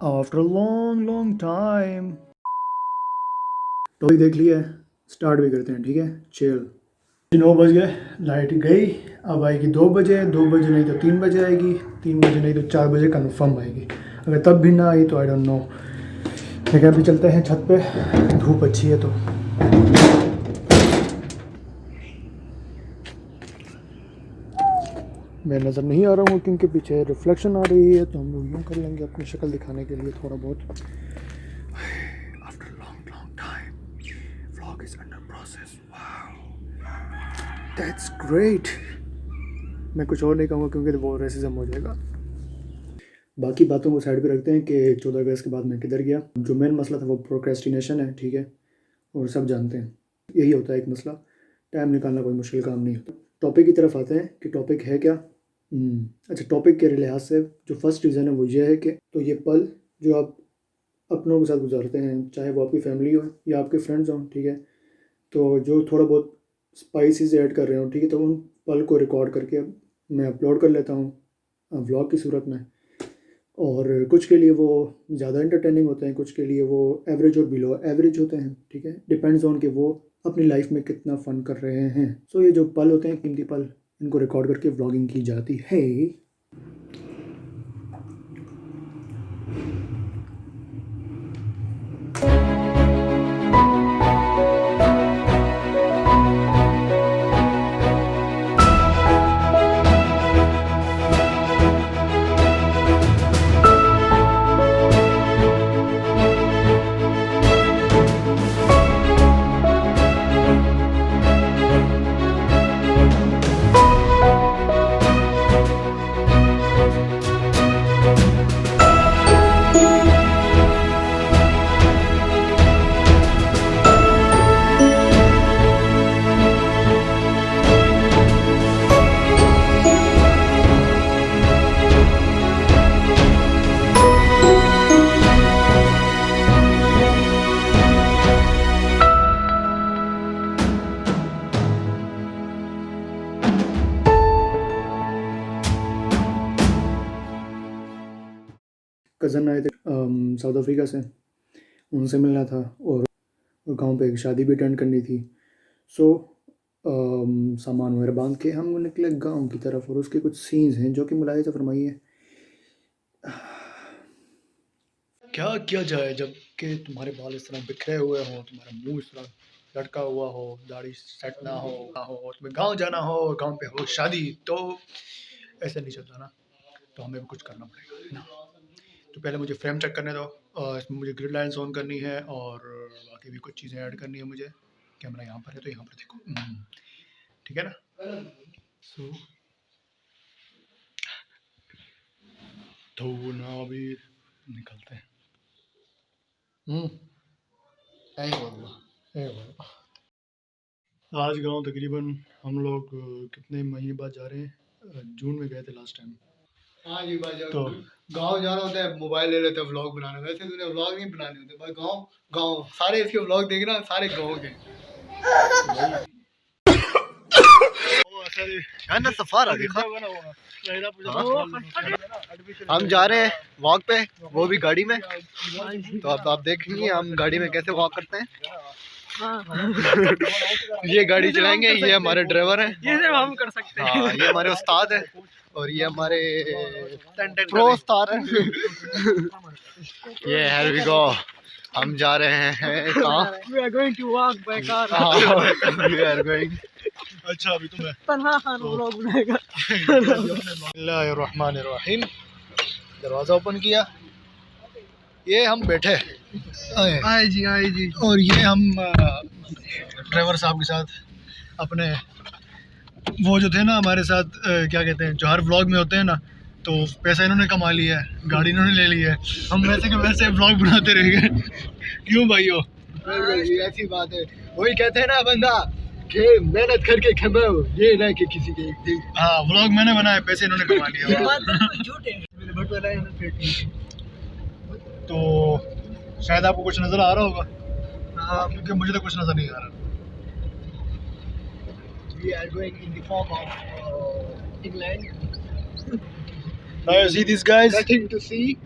After long long time. Topic देख लिया है, स्टार्ट भी करते हैं। ठीक है, चल। 9 बज गए, लाइट गई। अब आएगी 2 बजे, 2 बजे नहीं तो 3 बजे आएगी, 3 बजे नहीं तो 4 बजे कन्फर्म आएगी। अगर तब भी ना आई तो आई डोंट नो। लेकिन अभी चलते हैं छत पे, धूप अच्छी है तो। मैं नज़र नहीं आ रहा हूँ क्योंकि पीछे रिफ्लेक्शन आ रही है, तो हम लोग यूँ कर लेंगे अपनी शक्ल दिखाने के लिए थोड़ा बहुत। After long long time vlog is under process. Wow, that's great. मैं कुछ और नहीं कहूँगा क्योंकि वो रेसिज्म हो जाएगा। बाकी बातों को साइड पे रखते हैं कि 14 अगस्त के बाद मैं किधर गया। जो मेन मसला था वो प्रोक्रेस्टिनेशन है, ठीक है, और सब जानते हैं यही होता है एक मसला। टाइम निकालना कोई मुश्किल काम नहीं होता। टॉपिक की तरफ आते हैं कि टॉपिक है क्या। अच्छा, टॉपिक के लिहाज से जो फर्स्ट रीज़न है वो ये है कि तो ये पल जो आप अपनों के साथ गुजारते हैं, चाहे वो आपकी फैमिली हो या आपके फ्रेंड्स हों, ठीक है, तो जो थोड़ा बहुत स्पाइसेस ऐड कर रहे हो, ठीक है, तो उन पल को रिकॉर्ड करके मैं अपलोड कर लेता हूँ व्लॉग की सूरत में। और कुछ के लिए वो ज़्यादा इंटरटेनिंग होते हैं, कुछ के लिए वो एवरेज और बिलो एवरेज होते हैं, ठीक है। डिपेंड्स ऑन कि वो अपनी लाइफ में कितना फ़न कर रहे हैं। सो ये जो पल होते हैं, कीमती पल, इनको रिकॉर्ड करके व्लॉगिंग की जाती है। कज़न आए थे साउथ अफ्रीका से, उनसे मिलना था और गांव पे एक शादी भी अटेंड करनी थी। सो सामान वगैरह बांध के हम निकले गांव की तरफ, और उसके कुछ सीन्स हैं जो कि मुलाहिज़ा फरमाइए। क्या किया जाए जब कि तुम्हारे बाल इस तरह बिखरे हुए हों, तुम्हारा मुंह इस तरह लटका हुआ हो, दाढ़ी सेट ना हो, तुम्हें गांव जाना हो, गांव पे हो शादी, तो ऐसे नहीं चलता ना। तो हमें भी कुछ करना पड़ेगा, है ना। तो पहले मुझे फ्रेम चेक करने दो, और इसमें मुझे ग्रिड लाइन्स ऑन करनी है, और बाकी भी कुछ चीज़ें ऐड करनी है मुझे। कैमरा यहाँ पर है तो यहाँ पर देखो, ठीक है ना। सो तो ना अभी निकलते हैं। आज गांव तकरीबन हम लोग कितने महीने बाद जा रहे हैं, जून में गए थे लास्ट टाइम। हाँ जी भाई, तो गांव जाना होता है मोबाइल ले लेते हैं व्लॉग बनाने। वैसे तूने व्लॉग नहीं बनाने होते भाई। गांव गांव सारे इसके व्लॉग देखना, सारे गांव के। हम जा रहे हैं वॉक पे, वो भी गाड़ी में। तो अब आप देखेंगे हम गाड़ी में कैसे वॉक करते हैं। ये गाड़ी चलाएंगे, ये हमारे ड्राइवर हैं, ये सब हम कर सकते हैं। हाँ, ये हमारे उस्ताद हैं, और ये हमारे प्रो उस्ताद हैं। ये here we go, हम जा रहे हैं कहाँ? We are going to walk by car. We are going. अच्छा, अभी तुम्हें तन्हा खान व्लॉग बनाएगा। बिस्मिल्लाहिर्रहमानिर्रहीम। दरवाज़ा ओपन किया, ये हम बैठे आए जी, और ये हम ड्राइवर साहब के साथ अपने वो जो थे ना हमारे साथ, क्या कहते हैं, जो हर व्लॉग में होते हैं ना, तो पैसा इन्होंने कमा लिया है, गाड़ी इन्होंने ले ली है, हम वैसे के वैसे व्लॉग बनाते रह गए। क्यों भाइयों? ऐसी बात है, वही कहते हैं ना बंदा कि मेहनत करके कमाओ, ये ना कि किसी के। हाँ, व्लॉग मैंने बनाया, पैसे इन्होंने कमा लिया। तो शायद आपको कुछ नज़र आ रहा होगा, क्योंकि मुझे तो कुछ नज़र नहीं आ रहा। We are going in the form of England. Now you see these guys? Nothing to see.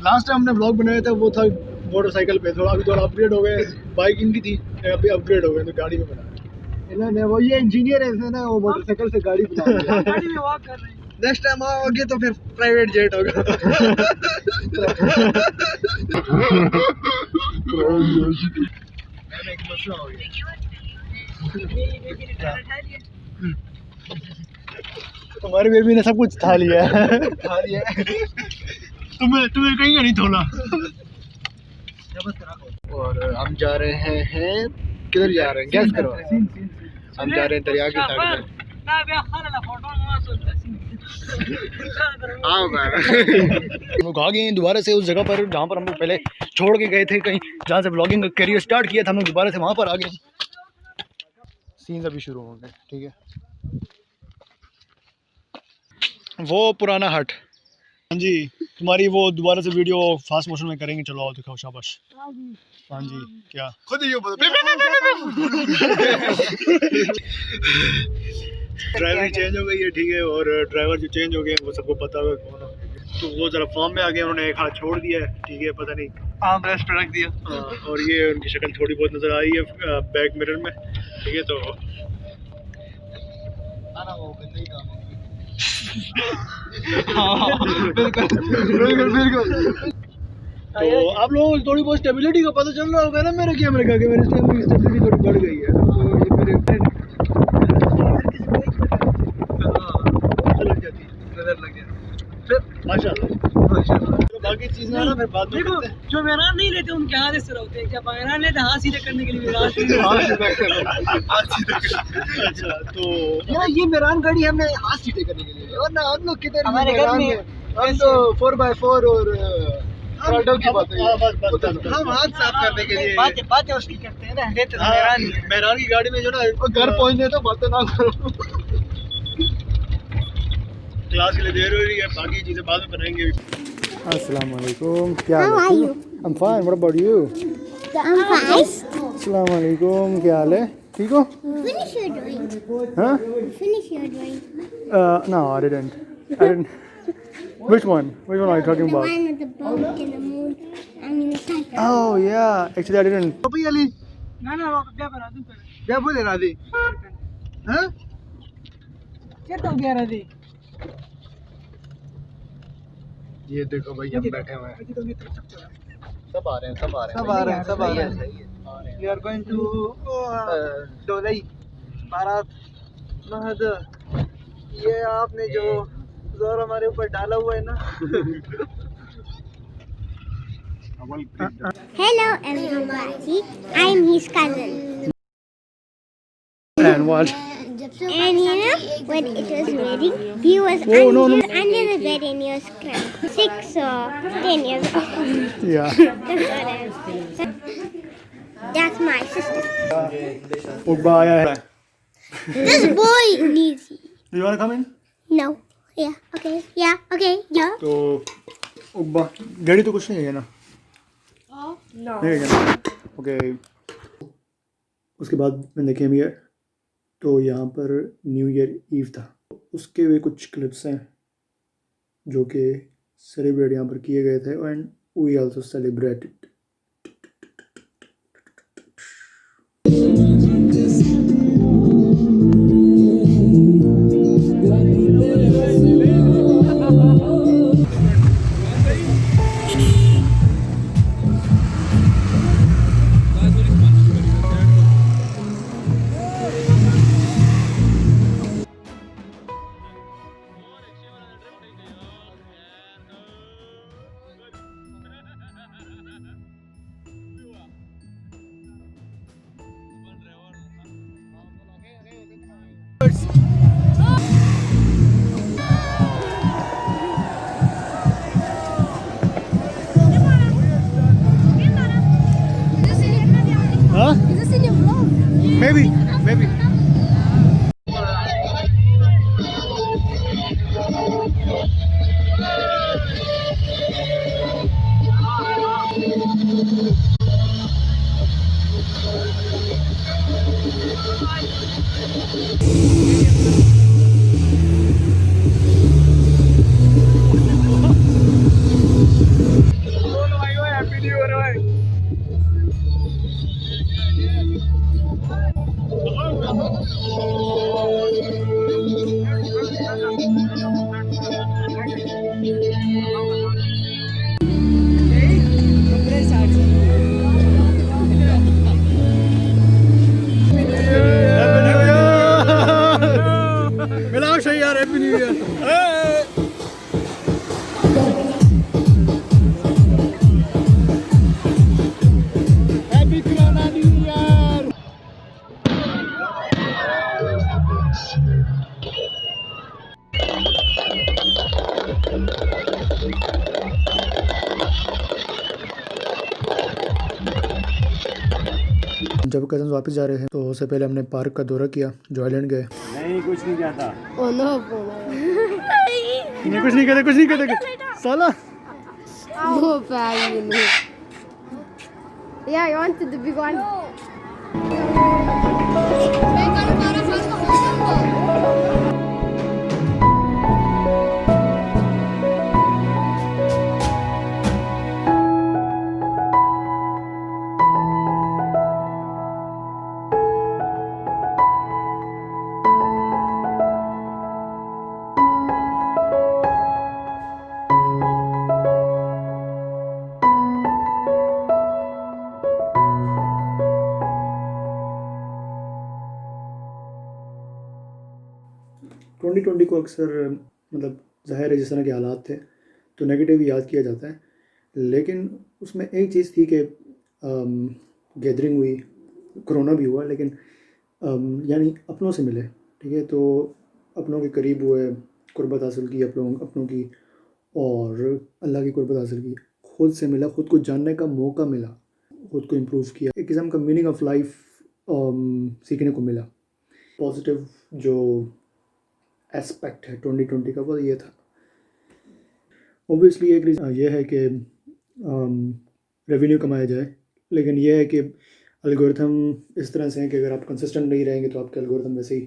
Last time हमने ब्लॉग बनाया था वो था मोटरसाइकिल पे, थोड़ा अभी थोड़ा अपग्रेड हो गए, बाइक इनकी थी अभी अपग्रेड हो गए तो गाड़ी में बना इन्होंने। वो ये इंजीनियर है ना, वो मोटरसाइकिल से गाड़ी बना दिया। गाड़ी में वॉक कर रहे हैं। नेक्स्ट टाइम आओगे तो फिर प्राइवेट जेट होगा। एक मसला हो गया। तुम्हारी बेबी ने सब कुछ खा लिया है। तुम्हें कहीं का नहीं थोला। और हम जा रहे हैं, किधर जा रहे हैं गैस करो। हम जा रहे हैं दरिया के साइड में। हम लोग आ गए हैं दोबारा से उस जगह पर जहाँ पर हम लोग पहले छोड़ के गए थे, कहीं जहाँ से ब्लॉगिंग का करियर स्टार्ट किया था, हम लोग दोबारा से वहाँ पर आ गए। सीन्स अभी शुरू होंगे, ठीक है। वो पुराना हट, हाँ जी, तुम्हारी वो दोबारा से वीडियो फास्ट मोशन में करेंगे। चलो आओ दिखाओ, शाबाश। हाँ जी, क्या खुद ही ड्राइवर चेंज हो गई है, ठीक है। और ड्राइवर जो चेंज हो गए वो सबको पता होगा कौन हो। तो वो जरा फॉर्म में आ गए, उन्होंने एक हाथ छोड़ दिया है, ठीक है, पता नहीं आर्म रेस्ट पे रख दिया। और ये उनकी शक्ल थोड़ी बहुत नजर आ रही है बैक मिरर में, ठीक है। तो बिल्कुल। तो आप लोगों को थोड़ी बहुत स्टेबिलिटी का पता चल रहा होगा ना मेरे कैमरे का, कि मेरी स्टेबिलिटी थोड़ी बढ़ गई है। तो ये मेरे लग जाती है, नजर लग जाती है। माशाल्लाह। तो बाकी चीजें ना फिर बाद में देखो, जो मेहरान नहीं लेते उनके हाथ इस तरह होते हैं। क्या मेहरान लेते हाथ सीधे करने के लिए मेहरान अच्छा, तो ये मेहरान गाड़ी हमने हाथ सीधे करने के लिए, और ना हम लोग किधर हमारे घर में हम तो 4x4 और की बात है। हम हाथ साफ करने के लिए बातें उसकी करते हैं ना, लेते तो मेहरान की गाड़ी में जो ना घर पहुंचने तो बातें ना करो। क्लास के लिए देर हो रही है, बाकी चीजें बाद में बनाएंगे। अस्सलाम वालेकुम, क्या हाल है? I'm fine, what about you? I'm fine. अस्सलाम वालेकुम, क्या हाल है? ठीक हो? Finish your drawing. Huh? Finish your drawing. No, I didn't. Which one? Which one are you talking about? The one with the boat and the moon. I mean the cycle. Oh yeah, actually I didn't. Papi Ali. No, वो क्या बना दूँ? क्या बोले राधी? हाँ? क्या तो गया राधी? ये देखो भाई हम बैठे हुए हैं। सब आ रहे हैं। We are going to डोलई बारात महद। ये आपने जो जोर हमारे ऊपर डाला हुआ है ना। Hello everybody, I'm his cousin. And what? And you know, when it was raining, he was under the bed and he was crying. 6 or 10 years old. Yeah. That's what I was saying. That's my sister. Ugba आया है। This boy needs you. Do you want to come in? No. Yeah. Okay. Yeah. Okay. Yeah. तो उग्बा daddy तो कुछ नहीं है ना? No. नहीं है ना? Okay. उसके बाद मैंने came here, तो यहाँ पर न्यू ईयर ईव था, उसके वे कुछ क्लिप्स हैं जो कि सेलिब्रेट यहाँ पर किए गए थे, एंड वी आल्सो सेलिब्रेटेड। जब कजन वापस जा रहे थे तो उससे पहले हमने पार्क का दौरा किया, जो आइलैंड गए। नहीं कुछ नहीं कहता। Oh no, नहीं कुछ नहीं कहते साला। no bag. Yeah, I wanted the big one. Twenty twenty को अक्सर मतलब ज़ाहिर है जिस तरह के हालात थे तो नेगेटिव ही याद किया जाता है, लेकिन उसमें एक चीज़ थी कि गैदरिंग हुई, कोरोना भी हुआ, लेकिन यानी अपनों से मिले, ठीक है, तो अपनों के करीब हुए, कुर्बत हासिल की अपनों की, और अल्लाह की कुर्बत हासिल की, ख़ुद से मिला, ख़ुद को जानने का मौका मिला, ख़ुद को इम्प्रूव किया, एक किस्म का मीनिंग ऑफ लाइफ सीखने को मिला। पॉजिटिव जो एस्पेक्ट है 2020 का वो ये था। ओबियसली एक रीज़न ये है कि रेवेन्यू कमाया जाए, लेकिन यह है कि एल्गोरिथम इस तरह से है कि अगर आप कंसिस्टेंट नहीं रहेंगे तो आपके एल्गोरिथम वैसे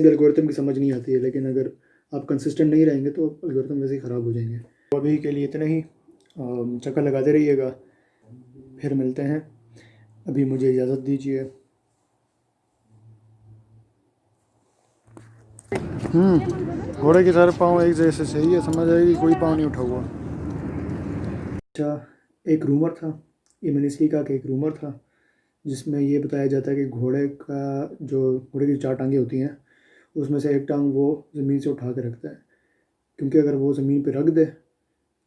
भी एल्गोरिथम की समझ नहीं आती है, लेकिन अगर आप कंसिस्टेंट नहीं रहेंगे तो एल्गोरिथम वैसे ही ख़राब हो जाएंगे। तो अभी के लिए इतना ही, चक्कर लगाते रहिएगा, फिर मिलते हैं। अभी मुझे इजाज़त दीजिए। घोड़े के सारे पाँव एक जैसे सही है, समझ आएगी, कोई पाँव नहीं उठा हुआ। अच्छा, एक रूमर था, ये मैंने इसलिए कहा कि एक रूमर था जिसमें ये बताया जाता है कि घोड़े की 4 टांगें होती हैं, उसमें से एक टांग वो ज़मीन से उठा के रखता है, क्योंकि अगर वो ज़मीन पे रख दे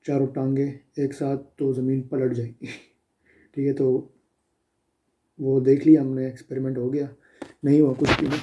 चारों टांगें एक साथ तो ज़मीन पलट जाएगी। ठीक है, तो वो देख लिया हमने, एक्सपेरिमेंट हो गया, नहीं हुआ कुछ भी नहीं।